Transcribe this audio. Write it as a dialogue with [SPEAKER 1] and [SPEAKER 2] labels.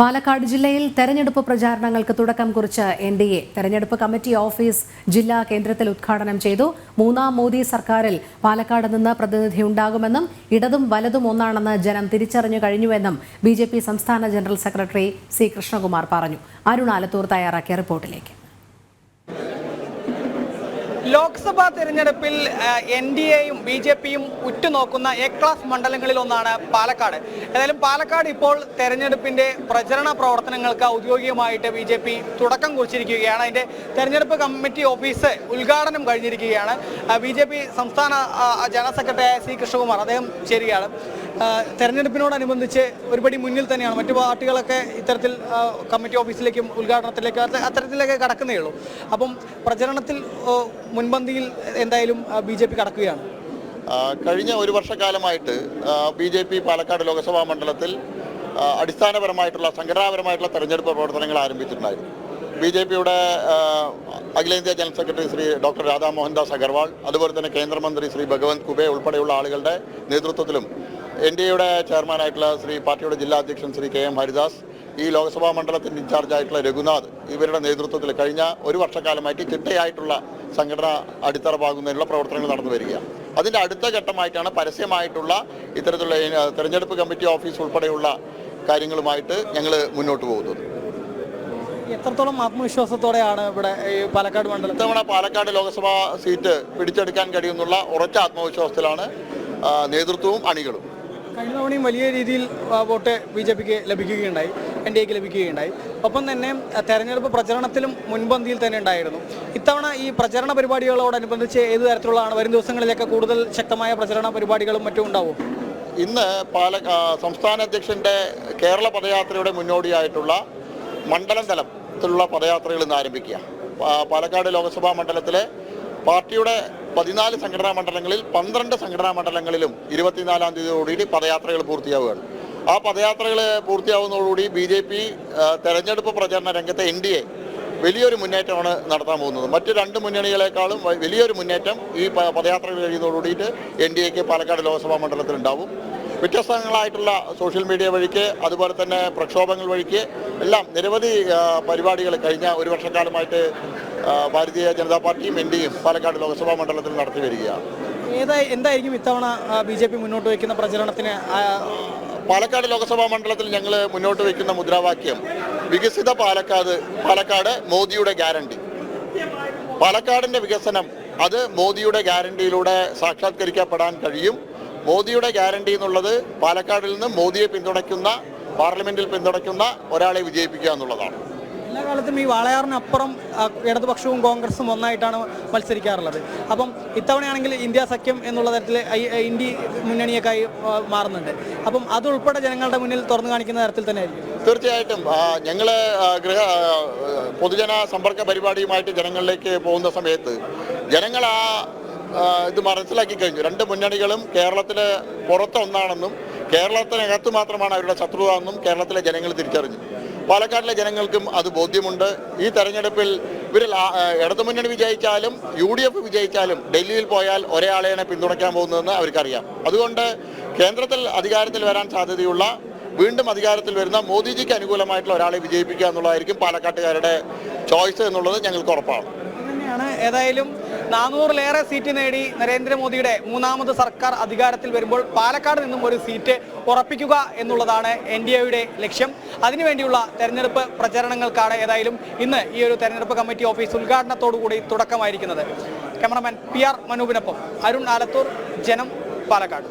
[SPEAKER 1] പാലക്കാട് ജില്ലയിൽ തെരഞ്ഞെടുപ്പ് പ്രചാരണങ്ങൾക്ക് തുടക്കം കുറിച്ച് എൻഡിഎ തെരഞ്ഞെടുപ്പ് കമ്മിറ്റി ഓഫീസ് ജില്ലാ കേന്ദ്രത്തിൽ ഉദ്ഘാടനം ചെയ്തു. മൂന്നാം മോദി സർക്കാരിൽ പാലക്കാട് നിന്ന് പ്രതിനിധിയുണ്ടാകുമെന്നും ഇടതും വലതും ഒന്നാണെന്ന് ജനം തിരിച്ചറിഞ്ഞു കഴിഞ്ഞുവെന്നും ബിജെപി സംസ്ഥാന ജനറൽ സെക്രട്ടറി സി കൃഷ്ണകുമാർ പറഞ്ഞു. അരുൺ ആലത്തൂർ തയ്യാറാക്കിയ റിപ്പോർട്ടിലേക്ക്.
[SPEAKER 2] ലോക്സഭാ തെരഞ്ഞെടുപ്പിൽ എൻഡിഎയും ബിജെപിയും ഉറ്റുനോക്കുന്ന എ ക്ലാസ് മണ്ഡലങ്ങളിൽ ഒന്നാണ് പാലക്കാട്. ഏതായാലും പാലക്കാട് ഇപ്പോൾ തെരഞ്ഞെടുപ്പിന്റെ പ്രചരണ പ്രവർത്തനങ്ങൾക്ക് ഔദ്യോഗികമായിട്ട് ബിജെപി തുടക്കം കുറിച്ചിരിക്കുകയാണ്. അതിന്റെ തെരഞ്ഞെടുപ്പ് കമ്മിറ്റി ഓഫീസ് ഉദ്ഘാടനം കഴിഞ്ഞിരിക്കുകയാണ്. ബിജെപി സംസ്ഥാന ജനറൽ സെക്രട്ടറിയായ സി കൃഷ്ണകുമാർ അദ്ദേഹം ചേരുകയാണ്. തെരഞ്ഞെടുപ്പിനോടനുബന്ധിച്ച് ഒരുപടി മുന്നിൽ തന്നെയാണ്. മറ്റു പാർട്ടികളൊക്കെ ഇത്തരത്തിൽ കമ്മിറ്റി ഓഫീസിലേക്കും ഉദ്ഘാടനത്തിലേക്ക് അത്തരത്തിലൊക്കെ കടക്കുന്നേ ഉള്ളൂ. അപ്പം പ്രചരണത്തിൽ മുൻപന്തിയിൽ എന്തായാലും ബിജെപി കടക്കുകയാണ്.
[SPEAKER 3] കഴിഞ്ഞ ഒരു വർഷക്കാലമായിട്ട് ബിജെപി പാലക്കാട് ലോക്സഭാ മണ്ഡലത്തിൽ അടിസ്ഥാനപരമായിട്ടുള്ള സംഘടനാപരമായിട്ടുള്ള തെരഞ്ഞെടുപ്പ് പ്രവർത്തനങ്ങൾ ആരംഭിച്ചിട്ടുണ്ടായിരുന്നു. ബിജെപിയുടെ അഖിലേന്ത്യാ general secretary Shri doctor Radha Mohandas Agarwal, അതുപോലെ തന്നെ കേന്ദ്രമന്ത്രി ശ്രീ ഭഗവന്ത് കുബെ ഉൾപ്പെടെയുള്ള ആളുകളുടെ നേതൃത്വത്തിലും എൻഡിഎയുടെ ചെയർമാനായിട്ടുള്ള പാർട്ടിയുടെ ജില്ലാ അധ്യക്ഷൻ ശ്രീ കെ എം ഹരിദാസ്, ഈ ലോക്സഭാ മണ്ഡലത്തിൻ്റെ ഇൻചാർജായിട്ടുള്ള രഘുനാഥ്, ഇവരുടെ നേതൃത്വത്തിൽ കഴിഞ്ഞ ഒരു വർഷക്കാലമായിട്ട് ചിട്ടയായിട്ടുള്ള സംഘടന അടിത്തറ പാകുന്നതിനുള്ള പ്രവർത്തനങ്ങൾ നടന്നു വരികയാണ്. അതിൻ്റെ അടുത്ത ഘട്ടമായിട്ടാണ് പരസ്യമായിട്ടുള്ള ഇത്തരത്തിലുള്ള തെരഞ്ഞെടുപ്പ് കമ്മിറ്റി ഓഫീസ് ഉൾപ്പെടെയുള്ള കാര്യങ്ങളുമായിട്ട് ഞങ്ങൾ മുന്നോട്ട് പോകുന്നത്.
[SPEAKER 2] എത്രത്തോളം ആത്മവിശ്വാസത്തോടെയാണ് ഇവിടെ ഈ പാലക്കാട് മണ്ഡലം
[SPEAKER 3] ഇത്തവണ പാലക്കാട് ലോക്സഭാ സീറ്റ് പിടിച്ചെടുക്കാൻ കഴിയുന്നുള്ള ഉറച്ച ആത്മവിശ്വാസത്തിലാണ് നേതൃത്വവും അണികളും.
[SPEAKER 2] കഴിഞ്ഞ തവണയും വലിയ രീതിയിൽ വോട്ട് ബിജെപിക്ക് ലഭിക്കുകയുണ്ടായി, എൻഡിഎക്ക് ലഭിക്കുകയുണ്ടായി. ഒപ്പം തന്നെ തെരഞ്ഞെടുപ്പ് പ്രചരണത്തിലും മുൻപന്തിയിൽ തന്നെ ഉണ്ടായിരുന്നു. ഇത്തവണ ഈ പ്രചരണ പരിപാടികളോടനുബന്ധിച്ച് ഏത് തരത്തിലുള്ളതാണ്? വരും ദിവസങ്ങളിലൊക്കെ കൂടുതൽ ശക്തമായ പ്രചരണ പരിപാടികളും മറ്റും ഉണ്ടാവും.
[SPEAKER 3] ഇന്ന് സംസ്ഥാന അധ്യക്ഷൻ്റെ കേരള പദയാത്രയുടെ മുന്നോടിയായിട്ടുള്ള മണ്ഡലം തലത്തിലുള്ള പദയാത്രകൾ ഇന്ന് ആരംഭിക്കുക. പാലക്കാട് ലോക്സഭാ മണ്ഡലത്തിലെ പാർട്ടിയുടെ 14 സംഘടനാ മണ്ഡലങ്ങളിൽ 12 സംഘടനാ മണ്ഡലങ്ങളിലും 24-ാം തീയതിയോടുകൂടി പദയാത്രകൾ പൂർത്തിയാവുകയാണ്. ആ പദയാത്രകൾ പൂർത്തിയാവുന്നതോടുകൂടി ബിജെപി തെരഞ്ഞെടുപ്പ് പ്രചരണ രംഗത്തെ എൻഡിഎ വലിയൊരു മുന്നേറ്റമാണ് നടത്താൻ പോകുന്നത്. മറ്റ് രണ്ട് മുന്നണികളെക്കാളും വലിയൊരു മുന്നേറ്റം ഈ പദയാത്രകൾ കഴിയുന്നതോടുകൂടിയിട്ട് എൻഡിഎക്ക് പാലക്കാട് ലോക്സഭാ മണ്ഡലത്തിൽ ഉണ്ടാവും. വ്യത്യസ്തങ്ങളായിട്ടുള്ള സോഷ്യൽ മീഡിയ വഴിക്ക്, അതുപോലെ തന്നെ പ്രക്ഷോഭങ്ങൾ വഴിക്ക് എല്ലാം നിരവധി പരിപാടികൾ കഴിഞ്ഞ ഒരു വർഷക്കാലമായിട്ട് ഭാരതീയ ജനതാ പാർട്ടിയും എൻഡിഎയും പാലക്കാട് ലോക്സഭാ മണ്ഡലത്തിൽ നടത്തി വരികയാണ്.
[SPEAKER 2] എന്തായിരിക്കും ഇത്തവണ ബിജെപി മുന്നോട്ട് വയ്ക്കുന്ന പ്രചരണത്തിന്?
[SPEAKER 3] പാലക്കാട് ലോക്സഭാ മണ്ഡലത്തിൽ ഞങ്ങൾ മുന്നോട്ട് വയ്ക്കുന്ന മുദ്രാവാക്യം വികസിത പാലക്കാട് മോദിയുടെ ഗ്യാരണ്ടി. പാലക്കാടിൻ്റെ വികസനം അത് മോദിയുടെ ഗ്യാരണ്ടിയിലൂടെ സാക്ഷാത്കരിക്കപ്പെടാൻ കഴിയും. മോദിയുടെ ഗ്യാരണ്ടി എന്നുള്ളത് പാലക്കാടിൽ നിന്ന് മോദിയെ പിന്തുണയ്ക്കുന്ന, പാർലമെന്റിൽ പിന്തുണയ്ക്കുന്ന ഒരാളെ വിജയിപ്പിക്കുക എന്നുള്ളതാണ്.
[SPEAKER 2] എല്ലാ കാലത്തും ഈ വാളയാറിനപ്പുറം ഇടതുപക്ഷവും കോൺഗ്രസും ഒന്നായിട്ടാണ് മത്സരിക്കാറുള്ളത്. അപ്പം ഇത്തവണയാണെങ്കിൽ ഇന്ത്യ സഖ്യം എന്നുള്ള തരത്തിൽ ഇന്ത്യ മുന്നണിയൊക്കെയായി മാറുന്നുണ്ട്. അപ്പം അതുൾപ്പെടെ ജനങ്ങളുടെ മുന്നിൽ തുറന്നു കാണിക്കുന്ന തരത്തിൽ തന്നെ ആയിരിക്കും.
[SPEAKER 3] തീർച്ചയായിട്ടും ഞങ്ങൾ പൊതുജന സമ്പർക്ക പരിപാടിയുമായിട്ട് ജനങ്ങളിലേക്ക് പോകുന്ന സമയത്ത് ജനങ്ങൾ ഇത് മനസ്സിലാക്കി കഴിഞ്ഞു. രണ്ട് മുന്നണികളും കേരളത്തിന് പുറത്ത് ഒന്നാണെന്നും കേരളത്തിനകത്ത് മാത്രമാണ് അവരുടെ ശത്രുത എന്നും കേരളത്തിലെ ജനങ്ങൾ തിരിച്ചറിഞ്ഞു. പാലക്കാടിലെ ജനങ്ങൾക്കും അത് ബോധ്യമുണ്ട്. ഈ തെരഞ്ഞെടുപ്പിൽ ഇവരിൽ ഇടതുമുന്നണി വിജയിച്ചാലും UDF വിജയിച്ചാലും ഡൽഹിയിൽ പോയാൽ ഒരേയാളെയാണ് പിന്തുണയ്ക്കാൻ പോകുന്നതെന്ന് അവർക്കറിയാം. അതുകൊണ്ട് കേന്ദ്രത്തിൽ അധികാരത്തിൽ വരാൻ സാധ്യതയുള്ള, വീണ്ടും അധികാരത്തിൽ വരുന്ന മോദിജിക്ക് അനുകൂലമായിട്ടുള്ള ഒരാളെ വിജയിപ്പിക്കുക എന്നുള്ളതായിരിക്കും പാലക്കാട്ടുകാരുടെ ചോയ്സ് എന്നുള്ളത് ഞങ്ങൾക്ക് ഉറപ്പാണ്.
[SPEAKER 2] ഏതായാലും 400-ലേറെ സീറ്റ് നേടി നരേന്ദ്രമോദിയുടെ മൂന്നാമത് സർക്കാർ അധികാരത്തിൽ വരുമ്പോൾ പാലക്കാട് നിന്നും ഒരു സീറ്റ് ഉറപ്പിക്കുക എന്നുള്ളതാണ് എൻഡിഎയുടെ ലക്ഷ്യം. അതിനുവേണ്ടിയുള്ള തെരഞ്ഞെടുപ്പ് പ്രചരണങ്ങൾക്കാണ് ഏതായാലും ഇന്ന് ഈ ഒരു തെരഞ്ഞെടുപ്പ് കമ്മിറ്റി ഓഫീസ് ഉദ്ഘാടനത്തോടുകൂടി തുടക്കമായിരിക്കുന്നത്. ക്യാമറമാൻ PR മനൂപിനൊപ്പം അരുൺ ആലത്തൂർ, ജനം, പാലക്കാട്.